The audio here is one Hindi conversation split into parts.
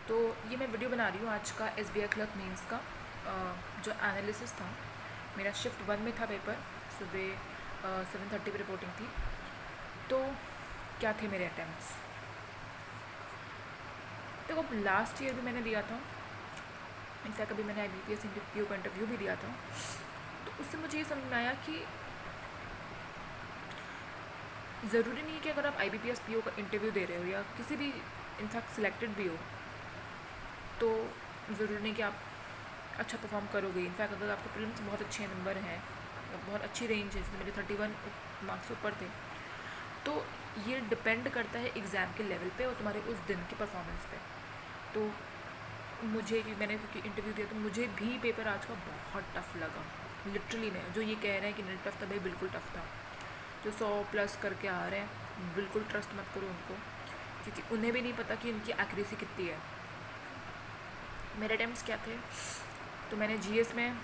तो ये मैं वीडियो बना रही हूँ आज का SBI क्लर्क मेंस का जो एनालिसिस था। मेरा शिफ्ट 1 में था पेपर, सुबह 7:30 पे रिपोर्टिंग थी। तो क्या थे मेरे अटैम्प्ट्स? देखो, लास्ट ईयर भी मैंने दिया था। इनफैक्ट अभी मैंने IBPS PO का इंटरव्यू भी दिया था। तो उससे मुझे ये समझ में आया कि ज़रूरी नहीं है कि अगर आप IBPS PO का इंटरव्यू दे रहे हो या किसी भी इनफैक्ट सिलेक्टेड भी हो, तो ज़रूरी नहीं कि आप अच्छा परफॉर्म करोगे। इनफैक्ट अगर आपके प्रीलिम्स बहुत अच्छे नंबर हैं, बहुत अच्छी रेंज है, जैसे मेरे 31 मार्क्स ऊपर थे, तो ये डिपेंड करता है एग्ज़ाम के लेवल पे और तुम्हारे उस दिन की परफॉर्मेंस पे। तो मुझे मैंने क्योंकि इंटरव्यू दिया, तो मुझे भी पेपर आज का बहुत टफ लगा। लिटरली में जो ये कह रहे हैं कि नहीं टफ था, भाई बिल्कुल टफ था। जो 100+ करके आ रहे हैं, बिल्कुल ट्रस्ट मत करो उनको, क्योंकि उन्हें भी नहीं पता कि उनकी एक्यूरेसी कितनी है। मेरे अटैम्प्ट्स क्या थे? तो मैंने GS में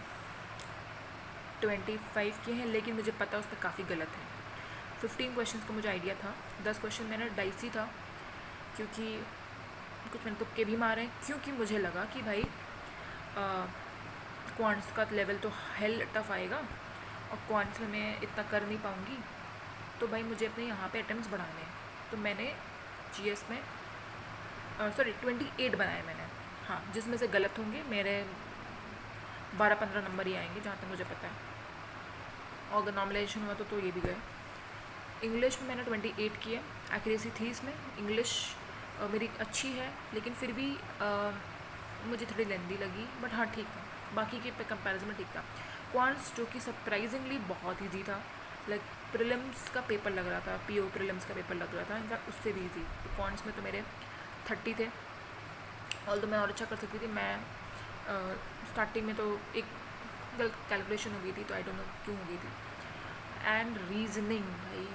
25 किए हैं, लेकिन मुझे पता उस पर काफ़ी गलत है। 15 क्वेश्चन का मुझे आइडिया था। 10 क्वेश्चन मैंने डाइसी था, क्योंकि कुछ मैंने तुक्के भी मारे, क्योंकि मुझे लगा कि भाई क्वांट्स का लेवल तो हेल टफ आएगा और क्वांट्स में मैं इतना कर नहीं पाऊँगी, तो भाई मुझे अपने यहाँ पे अटैम्प्ट्स बढ़ाने हैं। तो मैंने GS में 28 बनाए मैंने, हाँ, जिसमें से गलत होंगे मेरे 12-15 नंबर ही आएंगे जहाँ तक मुझे पता है। और अगर नॉर्मलाइजेशन हुआ तो ये भी गए। इंग्लिश में मैंने 28 किए। एक्यूरेसी थी इसमें। इंग्लिश मेरी अच्छी है, लेकिन फिर भी मुझे थोड़ी लेंदी लगी, बट हाँ ठीक था, बाकी के पे कंपैरिजन में ठीक था। क्वांट्स जो कि सरप्राइजिंगली बहुत ईजी था, लाइक प्रीलिम्स का पेपर लग रहा था, PO प्रीलिम्स का पेपर लग रहा था, इनफैक्ट उससे भी ईजी। तो क्वांट्स में तो मेरे 30 थे, ऑल तो मैं और अच्छा कर सकती थी। मैं स्टार्टिंग में तो एक गलत कैलकुलेशन हो गई थी, तो आई डोंट नो क्यों हो गई थी। एंड रीजनिंग, भाई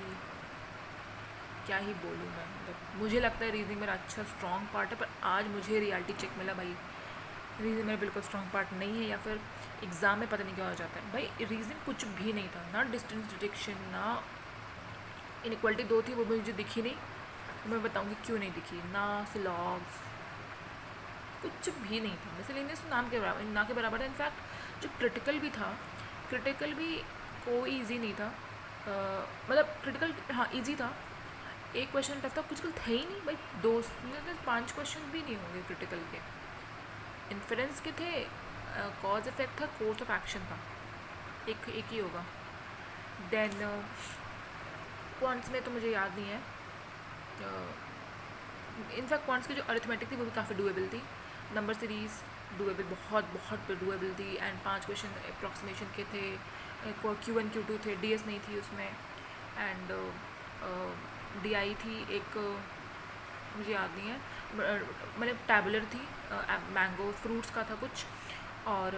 क्या ही बोलूँ मैं, मतलब मुझे लगता है रीजनिंग मेरा अच्छा स्ट्रॉन्ग पार्ट है, पर आज मुझे रियलिटी चेक मिला भाई, रीजनिंग मेरा बिल्कुल स्ट्रॉन्ग पार्ट नहीं है, या फिर एग्ज़ाम में पता नहीं क्या हो जाता है। भाई रीजनिंग कुछ भी नहीं था, ना डिस्टेंस डिटेक्शन, ना इनइक्वालिटी 2 थी, वो मुझे दिखी नहीं। मैं बताऊँगी क्यों नहीं दिखी, ना सिलॉग्स, कुछ भी नहीं था। मिसलेनियस नाम के बराबर, ना के बराबर है। इनफैक्ट जो क्रिटिकल भी था, क्रिटिकल भी कोई इजी नहीं था। मतलब क्रिटिकल हाँ इजी था, एक क्वेश्चन टफ था, कुछ था ही नहीं भाई। 5 क्वेश्चन भी नहीं होंगे क्रिटिकल के। इन्फ्रेंस के थे, कॉज इफेक्ट था, कोर्स ऑफ एक्शन था, एक ही होगा। देन क्वांट्स में तो मुझे याद नहीं है। इनफैक्ट क्वांट्स की जो अरिथमेटिक थी वो भी काफ़ी डुएबल थी। नंबर सीरीज डुएबल, बहुत बहुत डुएबल थी। एंड 5 क्वेश्चन अप्रॉक्सीमेशन के थे, Q1 Q2 थे, DS नहीं थी उसमें। एंड DI थी एक, मुझे याद नहीं है, मतलब टैबुलर थी, मैंगो फ्रूट्स का था कुछ, और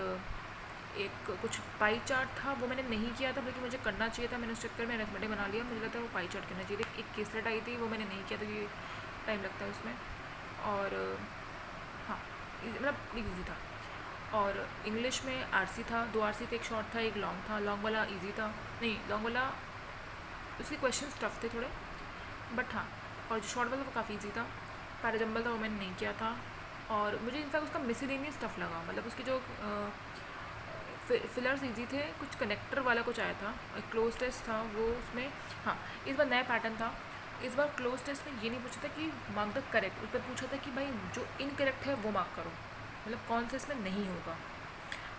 एक कुछ पाई चार्ट था, वो मैंने नहीं किया था, बल्कि मुझे करना चाहिए था। मैंने उस चक्कर में अरिथमेटिक बना लिया, मुझे लगता है वो पाई चार्ट करना चाहिए था। एक केसलेट आई थी, वो मैंने नहीं किया, तो ये टाइम लगता है उसमें। और हाँ, मतलब ईजी था। और इंग्लिश में RC था, 2 RC थे, एक शॉर्ट था, एक लॉन्ग था। लॉन्ग वाला ईजी था, नहीं लॉन्ग वाला उसके क्वेश्चन टफ थे थोड़े, बट हाँ। और जो शॉर्ट वाला वो काफ़ी ईजी था। पैराजम्बल था, वो मैंने नहीं किया था। और मुझे इनफैक्ट उसका मिसलेनियस टफ लगा, मतलब उसकी जो फिलर्स ईजी थे, कुछ कनेक्टर वाला कुछ आया था, क्लोज टेस्ट था वो उसमें। हाँ, इस बार नया पैटर्न था। इस बार क्लोज टेस्ट में ये नहीं पूछा था कि मार्क द करेक्ट, उस पर पूछा था कि भाई जो इनकरेक्ट है वो मार्क करो, मतलब कौन सा इसमें नहीं होगा।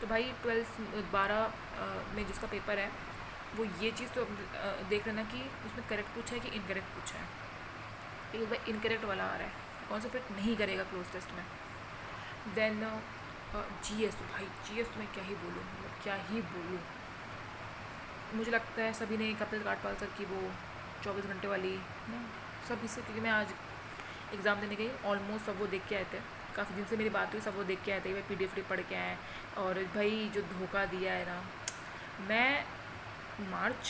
तो भाई 12 में जिसका पेपर है, वो ये चीज़ तो देख लेना कि उसमें करेक्ट पूछा है कि इनकरेक्ट पूछा है। एक बार इनकरेक्ट वाला आ रहा है, कौन सा फिट नहीं करेगा क्लोज टेस्ट में। देन GS, भाई GS तो मैं क्या ही बोलूँ, मतलब क्या ही बोलूँ। मुझे लगता है सभी ने कपिल काटपाल सर की वो 24 घंटे वाली ना, सभी से, क्योंकि मैं आज एग्ज़ाम देने गई, ऑलमोस्ट सब वो देख के आए थे। काफ़ी दिन से मेरी बात हुई, सब वो देख के आए थे, भाई PDF पढ़ के आए। और भाई जो धोखा दिया है ना, मैं मार्च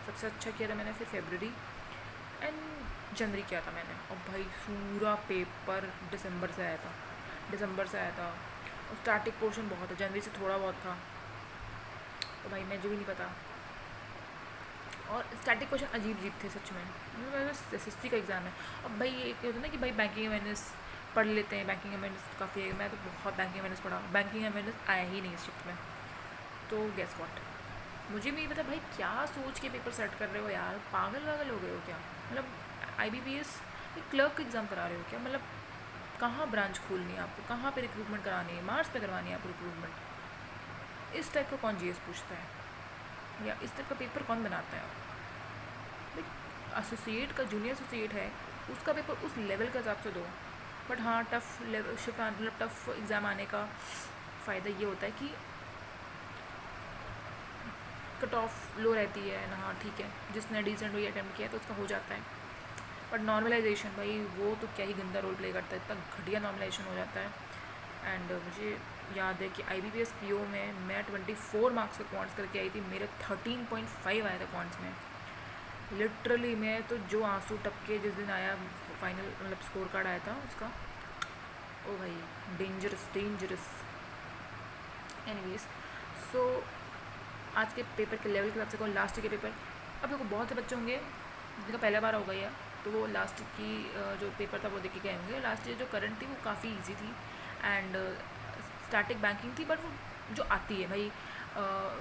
सबसे अच्छा किया था मैंने, फिर फरवरी एंड जनवरी किया था मैंने, और भाई पूरा पेपर दिसंबर से आया था। और स्टार्टिंग पोर्शन बहुत है, जनवरी से थोड़ा बहुत था, तो भाई मुझे भी नहीं पता। और स्टैटिक क्वेश्चन अजीब थे सच में, मतलब SSC का एग्ज़ाम है। अब भाई एक होता है ना कि भाई बैंकिंग अवेयरनेस पढ़ लेते हैं। बैंकिंग अवेयरनेस काफ़ी है, मैं तो बहुत बैंकिंग अवेयरनेस पढ़ा, बैंकिंग अवेयरनेस आया ही नहीं इस शिफ्ट में। तो गेस व्हाट, मुझे भी पता भाई क्या सोच के पेपर सेट कर रहे हो यार, पागल वागल हो गए हो क्या? मतलब IBPS क्लर्क एग्ज़ाम करा रहे हो क्या? मतलब कहाँ ब्रांच खोलनी है आपको, कहाँ पे रिक्रूटमेंट करानी है, मार्च पे करवानी है आपको रिक्रूटमेंट? इस टाइप का कौन GS पूछता है, या इस टाइप का पेपर कौन बनाता है? एसोसिएट का, जूनियर एसोसिएट है, उसका पेपर उस लेवल के हिसाब से दो। बट हाँ, टफ लेवल शिफ्ट, मतलब टफ एग्ज़ाम आने का फ़ायदा ये होता है कि कट ऑफ लो रहती है ना। हाँ ठीक है, जिसने डिसेंट हुई अटैम्प्ट किया तो उसका हो जाता है। बट नॉर्मलाइजेशन भाई वो तो क्या ही गंदा रोल प्ले करता है, इतना घटिया नॉर्मलाइजेशन हो जाता है। एंड मुझे याद है कि IBPS PO में मैं 24 मार्क्स के क्वांट्स करके आई थी, मेरे 13.5 आए थे क्वांट्स में। लिटरली मैं तो जो आंसू टपके जिस दिन आया फाइनल, मतलब स्कोर कार्ड आया था उसका, ओ भाई डेंजरस डेंजरस। एनीवेज, सो आज के पेपर के लेवल के हिसाब से कौन लास्ट के पेपर, अब देखो बहुत से बच्चे होंगे जिनका पहला बार हो गया, तो वो लास्ट की जो पेपर था वो देख के गए होंगे। लास्ट ईयर जो करंट थी वो काफ़ी इजी थी एंड स्टैटिक बैंकिंग थी, बट वो जो आती है भाई,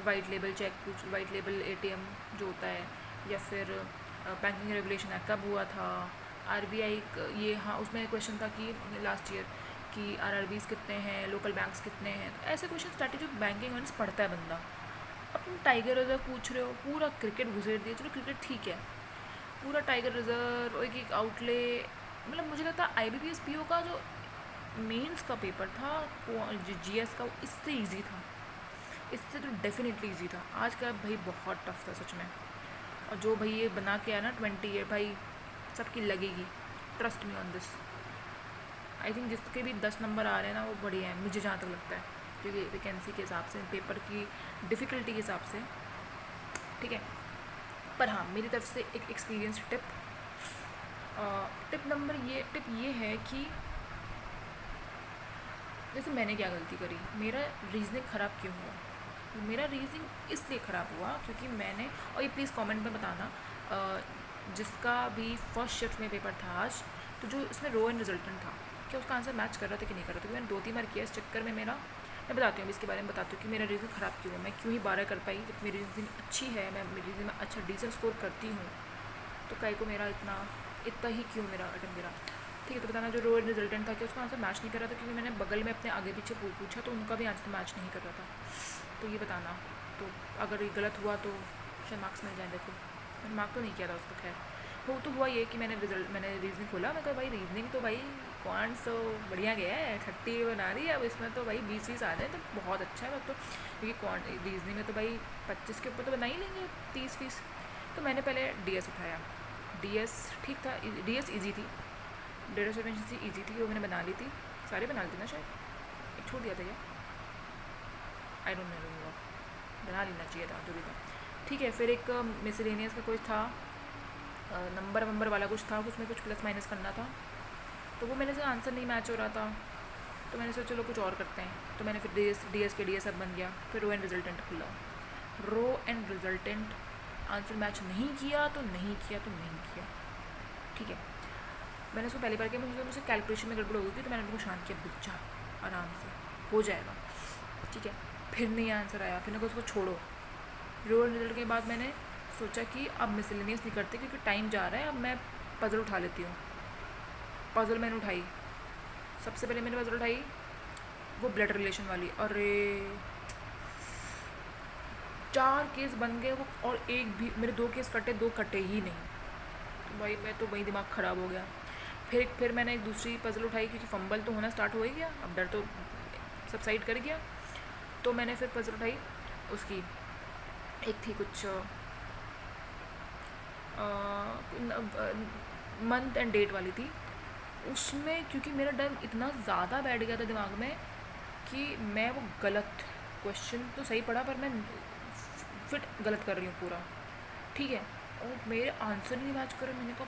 वाइट लेबल चेक, कुछ वाइट लेबल ATM जो होता है, या फिर बैंकिंग रेगुलेशन एक्ट कब हुआ था, RBI ये, हाँ उसमें क्वेश्चन था कि लास्ट ईयर कि RRBs कितने हैं, लोकल बैंक्स कितने हैं, तो ऐसे क्वेश्चन स्टार्टिंग जो बैंकिंग वन पढ़ता है बंदा। अब तुम टाइगर रिजर्व पूछ रहे हो, पूरा क्रिकेट घुसेड़ दिया, चलो क्रिकेट ठीक है, पूरा टाइगर रिजर्व एक एक आउटले, मतलब मुझे लगता है IBPS PO का जो मेंस का पेपर था GS का, वो इससे ईजी था, इससे तो डेफिनेटली ईजी था। आज का भाई बहुत टफ था सच में, और जो भाई ये बना के आया ना 28 भाई, सबकी लगेगी, trust me on this. I think जिसके भी 10 नंबर आ रहे हैं ना वो बढ़िया है, मुझे जहाँ तक लगता है, क्योंकि वैकेंसी के हिसाब से, पेपर की डिफ़िकल्टी के हिसाब से, ठीक है। पर हाँ, मेरी तरफ से एक एक्सपीरियंस टिप ये है कि जैसे मैंने क्या गलती करी, मेरा रीजनिंग ख़राब क्यों हुआ? मेरा रीजनिंग इसलिए ख़राब हुआ क्योंकि मैंने, और ये प्लीज़ कमेंट में बताना जिसका भी फर्स्ट शिफ्ट में पेपर था आज, तो जो इसमें रो एंड रिजल्टेंट था, क्या उसका आंसर मैच कर रहा था कि नहीं कर रहा था? क्योंकि मैंने 2-3 बार किया, इस चक्कर में मेरा, मैं बताती हूँ इसके बारे में, बताती हूँ कि मेरा रीजनिंग ख़राब क्यों है, मैं क्यों ही 12 कर पाई, जब मेरी रीजनिंग अच्छी है, मैं मेरी रीजनिंग में अच्छा डिसेंट स्कोर करती हूँ, तो कई को मेरा इतना ही क्यों मेरा अटैम्प्ट गिरा? ठीक है, तो बताना जो रो एंड रिजल्टेंट था कि उसका आंसर मैच नहीं कर रहा था, क्योंकि मैंने बगल में अपने आगे पीछे पूछा तो उनका भी आंसर मैच नहीं कर रहा था। तो ये बताना, तो अगर ये गलत हुआ तो शायद मार्क्स मिल जाए। देखो मैंने मार्क तो नहीं किया था उसका, खैर वो तो हुआ ये कि मैंने रीजनिंग खोला, मैं कहा भाई रीजनिंग तो भाई क्वांट्स तो बढ़िया गया है, 30 बना रही है, अब इसमें तो भाई 20-20 आ जाए तो बहुत अच्छा है। तो क्योंकि रीजनिंग में तो भाई 25 के ऊपर तो बना ही लेंगे 30-20। तो मैंने पहले DS उठाया, DS ठीक था, DS ईजी थी, डेटा सफिशिएंसी ईजी थी, वो मैंने बना ली थी, सारे बना ली थी ना, शायद एक छोड़ दिया था क्या, आई डोंट नो, बना लेना चाहिए था जो भी था। ठीक है, फिर एक मिसलेनियस का कुछ था, नंबर वाला कुछ था, उसमें कुछ प्लस माइनस करना था, तो वो मेरे से आंसर नहीं मैच हो रहा था, तो मैंने सोचा चलो कुछ और करते हैं, तो मैंने फिर DS के DS अब बन गया, फिर रो एंड रिजल्टेंट खुला, row and resultant answer match नहीं किया तो नहीं किया तो नहीं किया। ठीक है, मैंने उसको पहली बार किया, मुझे कैलकुलेशन में गड़बड़ हो गई थी, तो मैंने उनको शांत किया, बुझा आराम से हो जाएगा, ठीक है। फिर नहीं आंसर आया, फिर मैं उसको छोड़ो। रो एंड रिजल्ट के बाद मैंने सोचा कि अब मिसलेनियस नहीं करते क्योंकि टाइम जा रहा है, अब मैं पज़ल उठा लेती हूँ। पज़ल मैंने उठाई, सबसे पहले मैंने पज़ल उठाई वो ब्लड रिलेशन वाली, अरे 4 केस बन गए वो, और एक भी मेरे 2 केस कटे, 2 कटे ही नहीं, तो भाई मैं तो वही दिमाग ख़राब हो गया। फिर मैंने एक दूसरी पज़ल उठाई क्योंकि फंबल तो होना स्टार्ट हो ही गया, अब डर तो सबसाइड कर गया, तो मैंने फिर पज़ल उठाई उसकी, एक थी कुछ मंथ एंड डेट वाली थी, उसमें क्योंकि मेरा डर इतना ज़्यादा बैठ गया था दिमाग में कि मैं वो गलत क्वेश्चन तो सही पढ़ा पर मैं फिट गलत कर रही हूँ पूरा, ठीक है, और मेरे आंसर नहीं मैच करे। मैंने कहा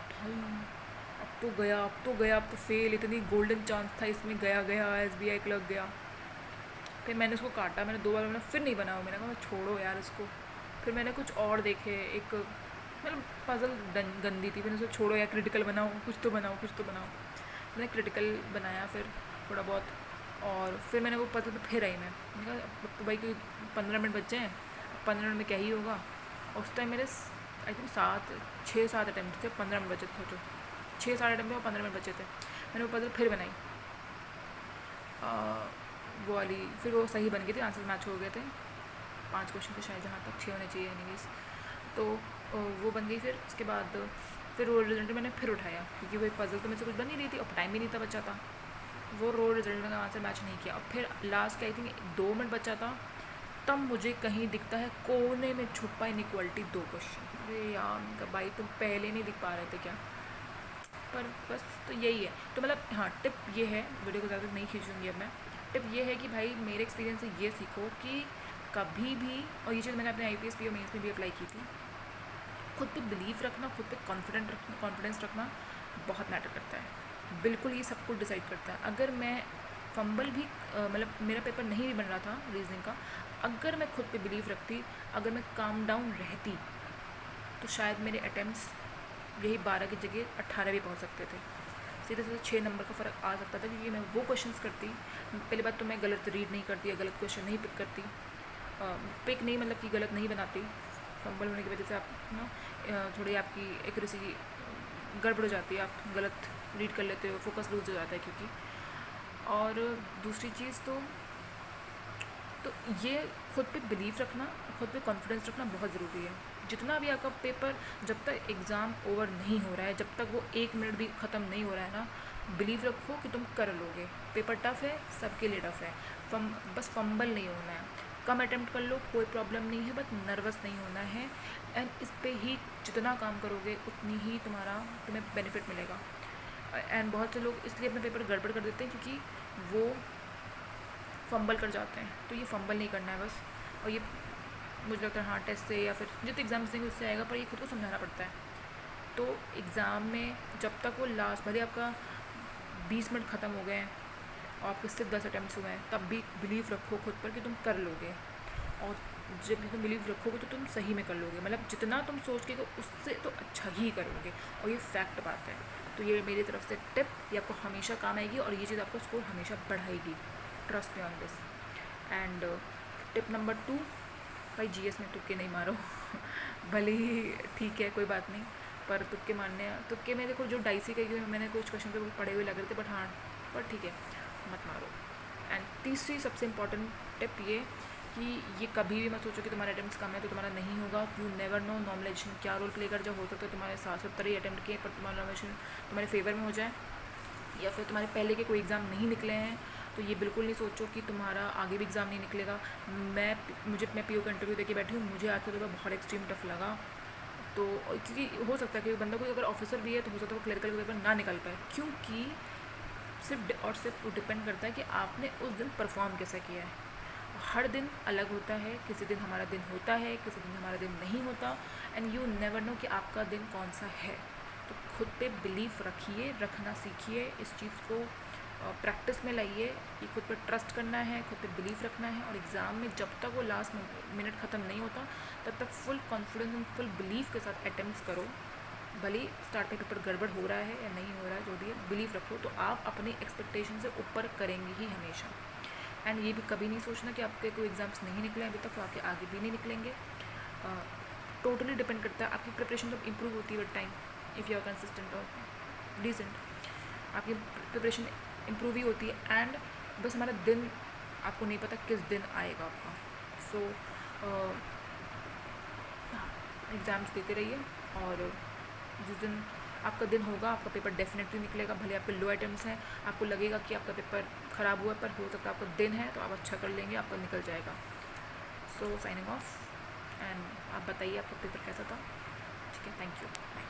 भाई अब तो फेल, इतनी गोल्डन चांस था इसमें, गया SBI क्लर्क गया। फिर मैंने उसको काटा, मैंने 2 बार, मैंने फिर नहीं बना, मैंने कहा छोड़ो यार इसको। फिर मैंने कुछ और देखे, एक मतलब पज़ल गंदी थी, मैंने उसको छोड़ो यार, क्रिटिकल बनाओ, कुछ तो बनाओ। मैंने क्रिटिकल बनाया फिर थोड़ा बहुत, और फिर मैंने वो पजल पे फिर आई मैंने कहा तो भाई कोई 15 मिनट बचे हैं, 15 मिनट में क्या ही होगा। उस टाइम मेरे आई थिंक 6-7 अटैम्प्ट थे, 15 मिनट बचे थे, सोचो 6-7 अटैम्प्ट में 15 मिनट बचे थे। मैंने वो पजल फिर बनाई, वो वाली, फिर वो सही बन गई थी, आंसर मैच हो गए थे, 5 क्वेश्चन थे शायद, जहाँ तक 6 होने चाहिए एनीवेज। तो वो बन गई। फिर उसके बाद फिर वो रिजल्ट मैंने फिर उठाया, क्योंकि वो पजल तो मुझसे कुछ बन नहीं रही थी और टाइम भी नहीं था बचा था। वो रो रिजल्ट का आंसर मैच नहीं किया, और फिर लास्ट के आई थिंक 2 मिनट बचा था, तब मुझे कहीं दिखता है कोने में छुपा इनइक्वालिटी 2 क्वेश्चन। अरे यार उनका भाई तुम पहले नहीं दिख पा रहे थे क्या। पर बस तो यही है। तो मतलब हाँ, टिप ये है, वीडियो को ज़्यादा नहीं खींचूंगी अब मैं। टिप ये है कि भाई मेरे एक्सपीरियंस से ये सीखो कि कभी भी, और ये चीज़ मैंने अपने IPS PO मेंस में भी अप्लाई की थी, खुद पे बिलीव रखना, खुद पे कॉन्फिडेंस रखना बहुत मैटर करता है। बिल्कुल ये सब कुछ डिसाइड करता है। अगर मैं फंबल भी मतलब मेरा पेपर नहीं भी बन रहा था रीजनिंग का, अगर मैं खुद पे बिलीव रखती, अगर मैं काम डाउन रहती, तो शायद मेरे अटैम्प्ट्स यही 12 की जगह 18 भी पहुंच सकते थे। सीधे सीधे 6 नंबर का फ़र्क आ सकता था, क्योंकि मैं वो क्वेश्चंस करती। पहली बात तो मैं गलत रीड नहीं करती या गलत क्वेश्चन नहीं पिक करती, पिक नहीं मतलब कि गलत नहीं बनाती। फंबल होने की वजह से आप थोड़ी आपकी एक्यूरेसी गड़बड़ हो जाती है, आप गलत रीड कर लेते हो, फोकस लूज हो जाता है क्योंकि। और दूसरी चीज़ तो ये खुद पे बिलीव रखना, खुद पे कॉन्फिडेंस रखना बहुत ज़रूरी है। जितना भी आपका पेपर, जब तक एग्ज़ाम ओवर नहीं हो रहा है, जब तक वो 1 मिनट भी ख़त्म नहीं हो रहा है ना, बिलीव रखो कि तुम कर लोगे। पेपर टफ़ है, सबके लिए टफ़ है, बस फंबल नहीं होना है। कम अटैम्प्ट कर लो, कोई प्रॉब्लम नहीं है, बस नर्वस नहीं होना है। एंड इस पे ही जितना काम करोगे उतनी ही तुम्हें बेनिफिट मिलेगा। एंड बहुत से लोग इसलिए अपने पेपर गड़बड़ कर देते हैं क्योंकि वो फंबल कर जाते हैं। तो ये फंबल नहीं करना है बस। और ये मुझे लगता है हाँ, टेस्ट से या फिर जितने एग्ज़ाम्स देंगे उससे आएगा, पर ये खुद को समझाना पड़ता है। तो एग्ज़ाम में जब तक वो लास्ट, भले आपका 20 मिनट ख़त्म हो गए हैं और आपके सिर्फ 10 अटैम्प्ट्स हुए हैं, तब भी बिलीव रखो खुद पर कि तुम कर लोगे। और जब भी तुम बिलीव रखोगे तो तुम सही में कर लोगे, मतलब जितना तुम सोच के उससे तो अच्छा ही करोगे, और ये फैक्ट बात है। तो ये मेरी तरफ से टिप, ये आपको हमेशा काम आएगी और ये चीज़ आपका स्कोर हमेशा बढ़ाएगी। Trust me on this. And tip number 2, भाई GS में तुक्के नहीं मारो। भले ही ठीक है, कोई बात नहीं, पर तुक्के में देखो जो डाइसी के मैंने कुछ क्वेश्चन पे पढ़े हुए लग रहे थे, बट हाँ, पर ठीक है, मत मारो। एंड तीसरी सबसे इम्पॉर्टेंट टिप ये कि ये कभी भी मत सोचो कि तुम्हारे अटैम्प्ट्स कम है तो तुम्हारा नहीं होगा। यू नेवर नो नॉर्मलाइजेशन क्या रोल प्ले कर, जब हो सकता है तुम्हारे 70 ही अटैम्प्ट किए पर तुम्हारा नॉर्मलाइजेशन तुम्हारे फेवर में हो जाए, या फिर तुम्हारे पहले के कोई एग्ज़ाम नहीं निकले हैं। तो ये बिल्कुल नहीं सोचो कि तुम्हारा आगे भी एग्ज़ाम नहीं निकलेगा। मैं PO का इंटरव्यू देके बैठी हूँ, मुझे आज का पेपर बहुत एक्सट्रीम टफ लगा। तो क्योंकि हो सकता है कि बंदा कोई अगर ऑफिसर भी है तो हो सकता है वो क्लरिकल का पेपर ना निकाल पाए, क्योंकि सिर्फ डिपेंड करता है कि आपने उस दिन परफॉर्म कैसा किया है। हर दिन अलग होता है, किसी दिन हमारा दिन होता है, किसी दिन हमारा दिन नहीं होता। एंड यू नेवर नो कि आपका दिन कौन सा है। तो खुद पे बिलीफ रखिए, रखना सीखिए, इस चीज़ को प्रैक्टिस में लाइए कि खुद पे ट्रस्ट करना है, खुद पे बिलीफ रखना है। और एग्ज़ाम में जब तक वो लास्ट मिनट ख़त्म नहीं होता तब तक full confidence and full belief के साथ अटेम्प्ट्स करो। भले स्टार्ट में पेपर गड़बड़ हो रहा है या नहीं हो रहा है, जो भी है, बिलीव रखो तो आप अपनी एक्सपेक्टेशन से ऊपर करेंगे ही हमेशा। एंड ये भी कभी नहीं सोचना कि आपके कोई एग्ज़ाम्स नहीं निकले अभी तक तो आपके आगे भी नहीं निकलेंगे। टोटली डिपेंड करता है, आपकी प्रिपरेशन तो इम्प्रूव होती है with time, if you are consistent और डिसेंट, आपकी प्रिपरेशन इम्प्रूव ही होती है। एंड बस हमारा दिन आपको नहीं पता किस दिन आएगा आपका। सो एग्ज़ाम्स देते रहिए, और जिस दिन आपका दिन होगा आपका पेपर डेफिनेटली निकलेगा। भले आपके लो अटैम्प्ट्स हैं, आपको लगेगा कि आपका पेपर ख़राब हुआ, पर हो सकता है आपका दिन है तो आप अच्छा कर लेंगे, आपका निकल जाएगा। सो साइनिंग ऑफ। एंड आप बताइए आपका पेपर कैसा था। ठीक है, थैंक यू, बाय।